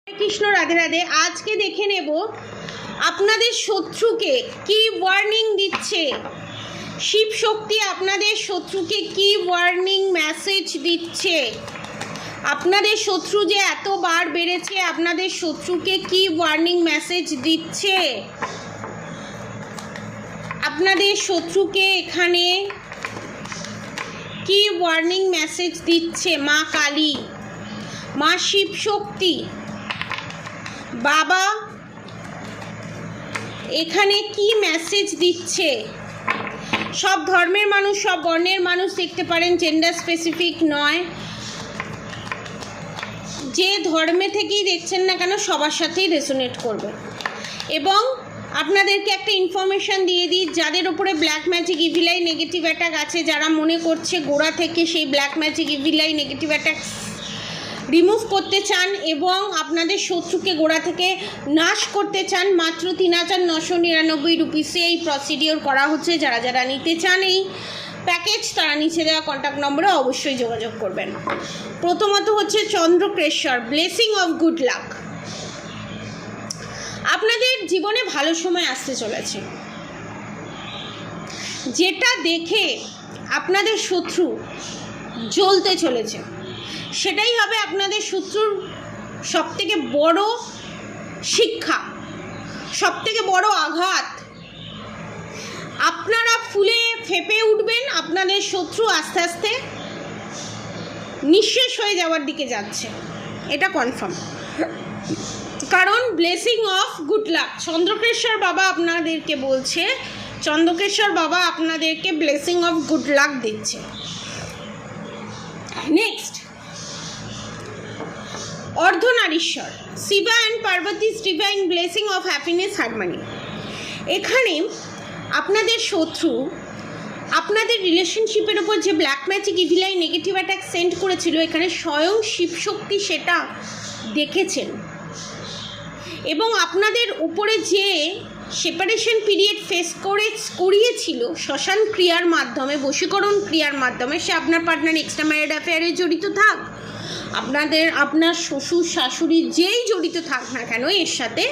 কৃষ্ণ রাধে রাধে। আজকে দেখে নেব আপনাদের শত্রুকে কি ওয়ার্নিং দিচ্ছে শিব শক্তি, আপনাদের শত্রুকে কি ওয়ার্নিং মেসেজ দিচ্ছে। আপনাদের শত্রু যে এতবার বেড়েছে, আপনাদের শত্রুকে কি ওয়ার্নিং মেসেজ দিচ্ছে, আপনাদের শত্রুকে এখানে কি ওয়ার্নিং মেসেজ দিচ্ছে মা কালী, মা শিব শক্তি, বাবা এখানে কি মেসেজ দিচ্ছে। সব ধর্মের মানুষ, সব বর্ণের মানুষ দেখতে পারেন, জেন্ডার স্পেসিফিক নয়। যে ধর্মে থেকেই দেখছেন না কেন সবার সাথেই রেজোনেট করবে। এবং আপনাদেরকে একটা ইনফরমেশান দিয়ে দিই, যাদের উপরে black magic evil eye negative attack আছে, যারা মনে করছে গোড়া থেকে সেই black magic evil eye negative attack remove করতে চান এবং আপনাদের শত্রুকে গোড়া থেকে নাশ করতে চান, মাত্র ৩,৯৯৯ রুপিসে এই প্রসিডিওর করা হচ্ছে। যারা যারা নিতে চান এই প্যাকেজ, তারা নিচে দেওয়া কন্ট্যাক্ট নম্বরে অবশ্যই যোগাযোগ করবেন। প্রথমত হচ্ছে চন্দ্রকেশ্বর, ব্লেসিং অফ গুড লাক। আপনাদের জীবনে ভালো সময় আসতে চলেছে, যেটা দেখে আপনাদের শত্রু জ্বলতে চলেছে। সেটাই হবে আপনাদের শত্রুর সবথেকে বড় শিক্ষা, সবথেকে বড় আঘাত। আপনারা ফুলে ফেঁপে উঠবেন, আপনাদের শত্রু আস্তে আস্তে নিঃশেষ হয়ে যাওয়ার দিকে যাচ্ছে, এটা কনফার্ম। কারণ ব্লেসিং অফ গুড লাক, চন্দ্রকেশ্বর বাবা আপনাদেরকে বলছে, চন্দ্রকেশ্বর বাবা আপনাদেরকে ব্লেসিং অফ গুড লাক দিচ্ছে। নেক্সট, অর্ধনারীশ্বর, Shiva and Parvati's divine blessing of happiness harmony. এখানে আপনাদের শত্রু আপনাদের রিলেশনশিপের ওপর যে black magic evil eye negative attack send করেছিল, এখানে স্বয়ং শিবশক্তি সেটা দেখেছেন এবং আপনাদের উপরে যে সেপারেশন পিরিয়ড ফেস করিয়েছিল শ্মশান ক্রিয়ার মাধ্যমে, বশীকরণ ক্রিয়ার মাধ্যমে, সে আপনার পার্টনার এক্সট্রা ম্যারিড অ্যাফেয়ারে জড়িত থাক, আপনার শ্বশুর শাশুড়ি যেই জড়িত থাক না কেন এর সাথে,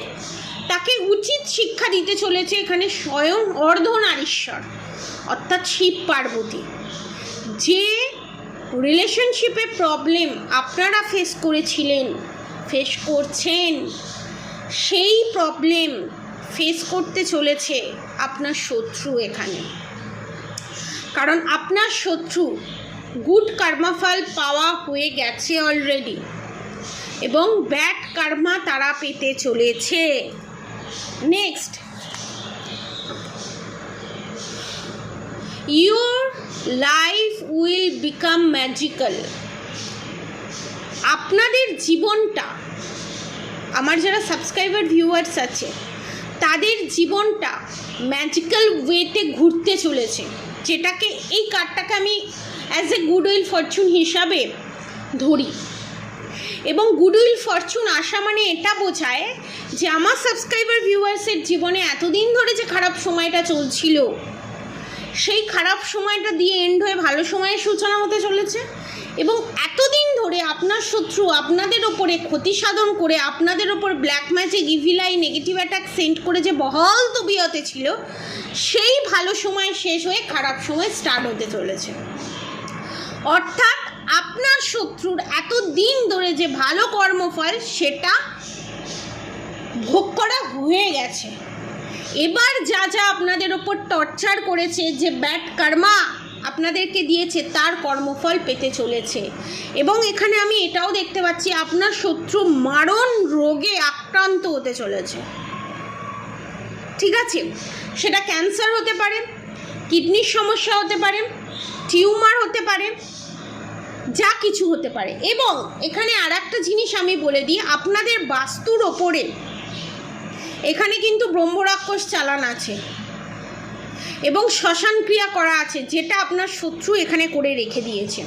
তাকে উচিত শিক্ষা দিতে চলেছে এখানে স্বয়ং অর্ধনারীশ্বর অর্থাৎ শিব পার্বতী। যে রিলেশনশিপে প্রবলেম আপনারা ফেস করেছিলেন, ফেস করছেন, সেই প্রবলেম ফেস করতে চলেছে আপনার শত্রু এখানে। কারণ আপনার শত্রু গুড কর্মফল পাওয়া হয়ে গেছে অলরেডি এবং ব্যাড কর্মা তারা পেতে চলেছে। Next, your life will become magical. আপনাদের জীবনটা, আমার যারা সাবস্ক্রাইবার ভিউয়ার্স আছে তাদের জীবনটা ম্যাজিক্যাল ওয়েতে ঘুরতে চলেছে, যেটাকে এই কার্ডটাকে আমি অ্যাজ এ গুডউইল ফরচুন হিসাবে ধরি। এবং গুডউইল ফরচুন আসা মানে এটা বোঝায় যে আমার সাবস্ক্রাইবার ভিউয়ার্সের জীবনে এতদিন ধরে যে খারাপ সময়টা চলছিল, সেই খারাপ সময়টা দিয়ে এন্ড হয়ে ভালো সময়ের সূচনা হতে চলেছে। এবং এতদিন ধরে আপনার শত্রু আপনাদের ওপরে ক্ষতি সাধন করে, আপনাদের ওপর black magic evil eye negative attack send করে যে বহাল তবিয়তে ছিল, সেই ভালো সময় শেষ হয়ে খারাপ সময় স্টার্ট হতে চলেছে। অর্থাৎ আপনার শত্রুর এতদিন ধরে যে ভালো কর্মফল সেটা ভোগ করা হয়ে গেছে। এবার যা যা আপনাদের ওপর টর্চার করেছে, যে ব্যাড কর্মা আপনাদেরকে দিয়েছে, তার কর্মফল পেতে চলেছে। এবং এখানে আমি এটাও দেখতে পাচ্ছি আপনার শত্রু মারণ রোগে আক্রান্ত হতে চলেছে। ঠিক আছে, সেটা ক্যান্সার হতে পারে, কিডনির সমস্যা হতে পারে, টিউমার হতে পারে, যা কিছু হতে পারে। এবং এখানে আর একটা জিনিস আমি বলে দিই, আপনাদের বাস্তুর ওপরে এখানে কিন্তু ব্রহ্মরাক্ষস চালান আছে এবং শ্মশান ক্রিয়া করা আছে, যেটা আপনার শত্রু এখানে করে রেখে দিয়েছে।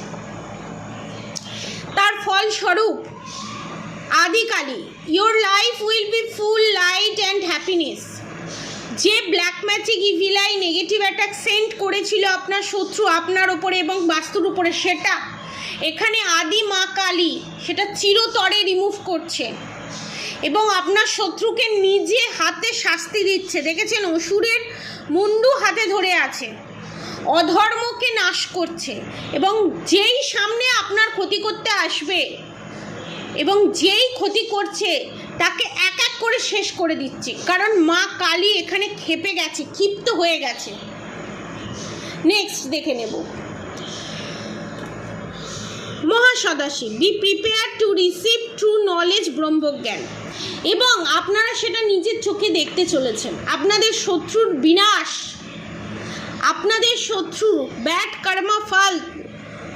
তার ফলস্বরূপ Adikali your life will be full light and happiness. যে black magic evil eye negative attack send করেছিল আপনার শত্রু আপনার ওপরে এবং বাস্তুর উপরে, সেটা এখানে আদি মা কালী সেটা চিরতরে রিমুভ করছে। এবং আপনার শত্রুকে নিজে হাতে শাস্তি দিচ্ছে। দেখেছেন, অসুরের মুন্ডু হাতে ধরে আছে, অধর্মকে নাশ করছে, এবং যেই সামনে আপনার ক্ষতি করতে আসবে এবং যেই ক্ষতি করছে তাকে এক এক করে শেষ করে দিচ্ছে, কারণ মা কালী এখানে ক্ষেপে গেছে, ক্ষিপ্ত হয়ে গেছে। নেক্সট দেখে নেব, Mahasadashiv, be prepare to receive true knowledge, ব্রহ্মজ্ঞান। এবং আপনারা সেটা নিজের চোখে দেখতে চলেছেন। আপনাদের শত্রুর বিনাশ, আপনাদের শত্রু ব্যাড কর্মা ফল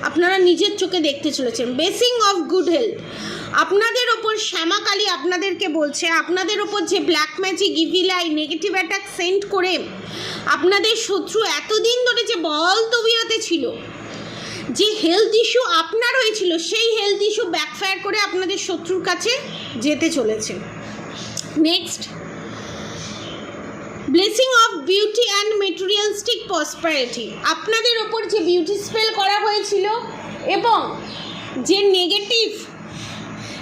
আপনারা নিজের চোখে দেখতে চলেছেন। ব্লেসিং অফ গুড হেলথ, আপনাদের ওপর শ্যামাকালী আপনাদেরকে বলছে, আপনাদের ওপর যে black magic, evil eye, negative attack send করে আপনাদের শত্রু এতদিন ধরে যে বল তবিয়তে ছিল, যে হেলথ ইস্যু আপনার হয়েছিল, সেই হেলথ ইস্যু ব্যাকফায়ার করে আপনাদের শত্রুর কাছে যেতে চলেছে। Next, blessing of beauty and materialistic prosperity, আপনাদের ওপর যে বিউটি স্পেল করা হয়েছিল এবং যে নেগেটিভ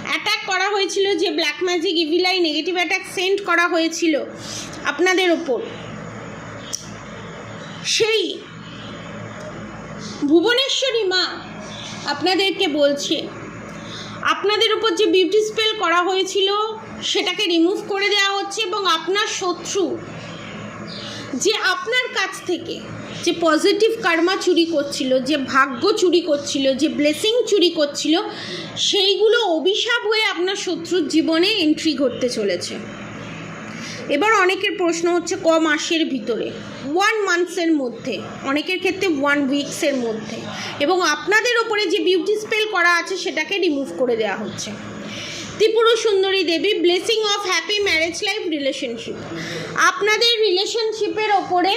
অ্যাটাক করা হয়েছিল, যে black magic, evil eye, negative attack send করা হয়েছিল আপনাদের ওপর, সেই ভুবনেশ্বরী মা আপনাদেরকে বলছে আপনাদের উপর যে বিউটি স্পেল করা হয়েছিল সেটাকে রিমুভ করে দেওয়া হচ্ছে, এবং আপনার শত্রু যে আপনার কাছ থেকে যে পজিটিভ কর্মা চুরি করছিল, যে ভাগ্য চুরি করছিল, যে ব্লেসিং চুরি করছিল, সেইগুলো অভিশাপ হয়ে আপনার শত্রুর জীবনে এন্ট্রি ঘটতে চলেছে। এবার অনেকের প্রশ্ন হচ্ছে ক মাসের ভিতরে, 1 মান্থসের মধ্যে, অনেকের ক্ষেত্রে 1 উইকসের মধ্যে, এবং আপনাদের ওপরে যে বিউটি স্পেল করা আছে সেটাকে রিমুভ করে দেওয়া হচ্ছে। Tripura Sundari Devi, blessing of happy marriage life relationship, আপনাদের রিলেশনশিপের ওপরে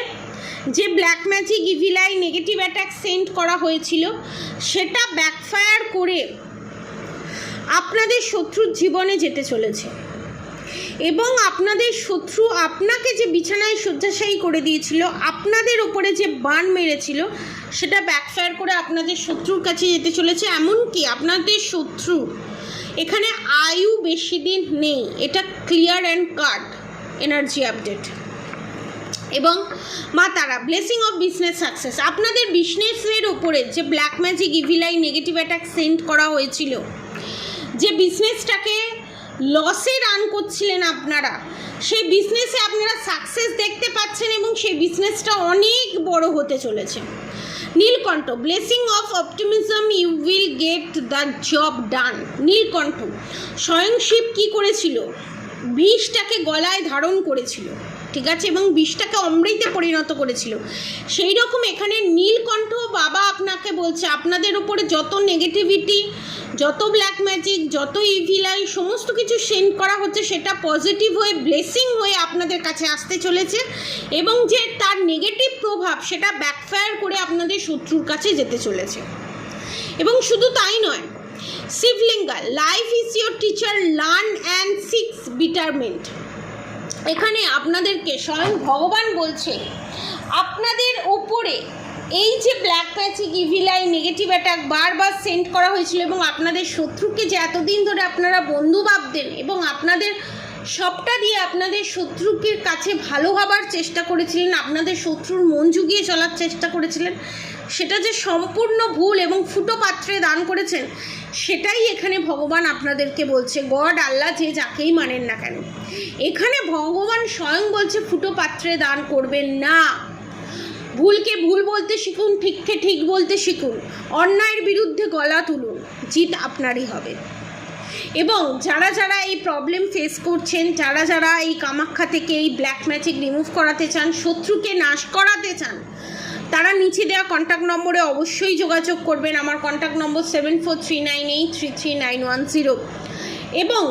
যে black magic, evil eye, negative attack send করা হয়েছিল সেটা ব্যাকফায়ার করে আপনাদের শত্রুর জীবনে যেতে চলেছে, এবং আপনাদের শত্রু আপনাকে যে বিছানায় শয্যাশায়ী করে দিয়েছিল, আপনাদের ওপরে যে বান মেরেছিল, সেটা ব্যাকফায়ার করে আপনাদের শত্রুর কাছে যেতে চলেছে। এমনকি আপনাদের শত্রু এখানে আয়ু বেশি দিন নেই, এটা clear and cut energy update. এবং মা তারা, ব্লেসিং অফ বিজনেস সাকসেস, আপনাদের বিজনেসের ওপরে যে black magic, evil eye, negative attack send করা হয়েছিল, যে বিজনেসটাকে লসে রান করছিলেন আপনারা, সেই বিজনেসে আপনারা সাকসেস দেখতে পাচ্ছেন এবং সেই বিজনেসটা অনেক বড় হতে চলেছে। Neelkanth, blessing of optimism, you will get the job done. Neelkanth, স্বয়ং শিব কী করেছিল, বিষটাকে গলায় ধারণ করেছিল, ঠিক আছে, এবং বিষটাকে অমৃতে পরিণত করেছিল। সেই রকম এখানে নীলকণ্ঠ বাবা আপনাকে বলছে আপনাদের উপরে যত নেগেটিভিটি, যত ব্ল্যাক ম্যাজিক, যত ইভিল আই, সমস্ত কিছু সেন্ড করা হচ্ছে সেটা পজিটিভ হয়ে ব্লেসিং হয়ে আপনাদের কাছে আসতে চলেছে, এবং যে তার নেগেটিভ প্রভাব সেটা ব্যাকফায়ার করে আপনাদের শত্রুর কাছে যেতে চলেছে। এবং শুধু তাই নয়, Shivalinga, life is your teacher, learn and seek betterment, এখানে আপনাদেরকে স্বয়ং ভগবান বলছে আপনাদের ওপরে এই যে black magic, evil eye, negative attack বারবার সেন্ড করা হয়েছিল, এবং আপনাদের শত্রুকে যে এতদিন ধরে আপনারা বন্ধু ভাবতেন এবং আপনাদের সবটা দিয়ে আপনাদের শত্রুকে কাছে ভালো হবার চেষ্টা করেছিলেন, আপনাদের শত্রুর মন জুগিয়ে চলার চেষ্টা করেছিলেন, সেটা যে সম্পূর্ণ ভুল এবং ফুটো পাত্রে দান করেছেন, সেটাই এখানে ভগবান আপনাদেরকে বলছে। গড, আল্লাহ, যে যাকেই মানেন না কেন, এখানে ভগবান স্বয়ং বলছে ফুটো পাত্রে দান করবেন না। ভুলকে ভুল বলতে শিখুন, ঠিককে ঠিক বলতে শিখুন, অন্যায়ের বিরুদ্ধে গলা তুলুন, জিত আপনারই হবে। এবং যারা যারা এই প্রবলেম ফেস করছেন, যারা যারা এই কামাখ্যা থেকে এই ব্ল্যাক ম্যাজিক রিমুভ করাতে চান, শত্রুকে নাশ করাতে চান, তারা নিচে দেওয়া কন্ট্যাক্ট নম্বরে অবশ্যই যোগাযোগ করবেন। আমার কন্ট্যাক্ট নম্বর 7439833910। এবং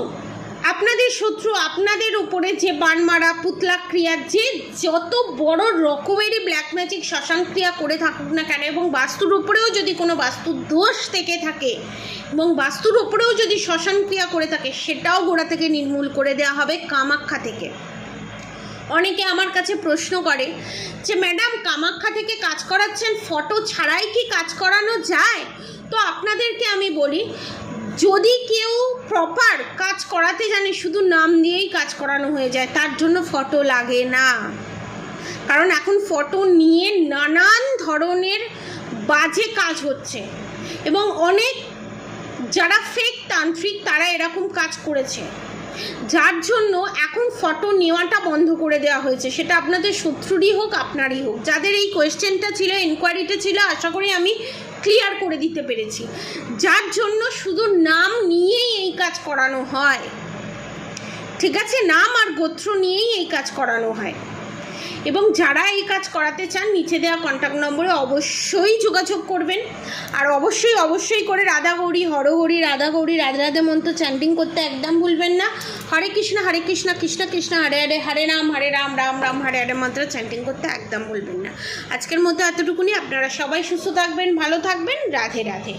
আপনাদের শত্রু আপনাদের উপরে যে বান মারা, পুতলা ক্রিয়া, যে যত বড় রকমেরই ব্ল্যাক ম্যাজিক শ্মশান ক্রিয়া করে থাকুক না কেন, এবং বাস্তুর উপরেও যদি কোনো বাস্তুর দোষ থেকে থাকে এবং বাস্তুর উপরেও যদি শ্মশান ক্রিয়া করে থাকে, সেটাও গোড়া থেকে নির্মূল করে দেওয়া হবে কামাখ্যা থেকে। অনেকে আমার কাছে প্রশ্ন করে যে ম্যাডাম, কামাখ্যা থেকে কাজ করাচ্ছেন, ফটো ছাড়াই কি কাজ করানো যায়? তো আপনাদেরকে আমি বলি, যদি কেউ প্রপার কাজ করাতে জানে, শুধু নাম দিয়েই কাজ করানো হয়ে যায়, তার জন্য ফটো লাগে না। কারণ এখন ফটো নিয়ে নানান ধরনের বাজে কাজ হচ্ছে, এবং অনেক যারা ফেক তান্ত্রিক তারা এরকম কাজ করেছে, যার জন্য এখন ফটো নেওয়াটা বন্ধ করে দেওয়া হয়েছে। সেটা আপনাদের শত্রুরই হোক, আপনারই হোক। যাদের এই কোয়েশ্চেনটা ছিল, এনকোয়ারিটা ছিল, আশা করি আমি ক্লিয়ার করে দিতে পেরেছি। যার জন্য শুধু নাম নিয়েই এই কাজ করানো হয়, ঠিক আছে? নাম আর গোত্র নিয়েই এই কাজ করানো হয়। এবং যারা এই কাজ করাতে চান, নিচে দেওয়া কন্ট্যাক্ট নম্বরে অবশ্যই যোগাযোগ করবেন। আর অবশ্যই করে রাধা গৌরী হরহরি, রাধা গৌরী রাধে রাধে মন্ত্র চ্যান্টিং করতে একদম ভুলবেন না। হরে কৃষ্ণ কৃষ্ণ কৃষ্ণ হরে হরে, হরে রাম রাম রাম হরে হরে মন্ত্র চ্যান্টিং করতে একদম ভুলবেন না। আজকের মতো এতটুকুনি। আপনারা সবাই সুস্থ থাকবেন, ভালো থাকবেন। রাধে রাধে।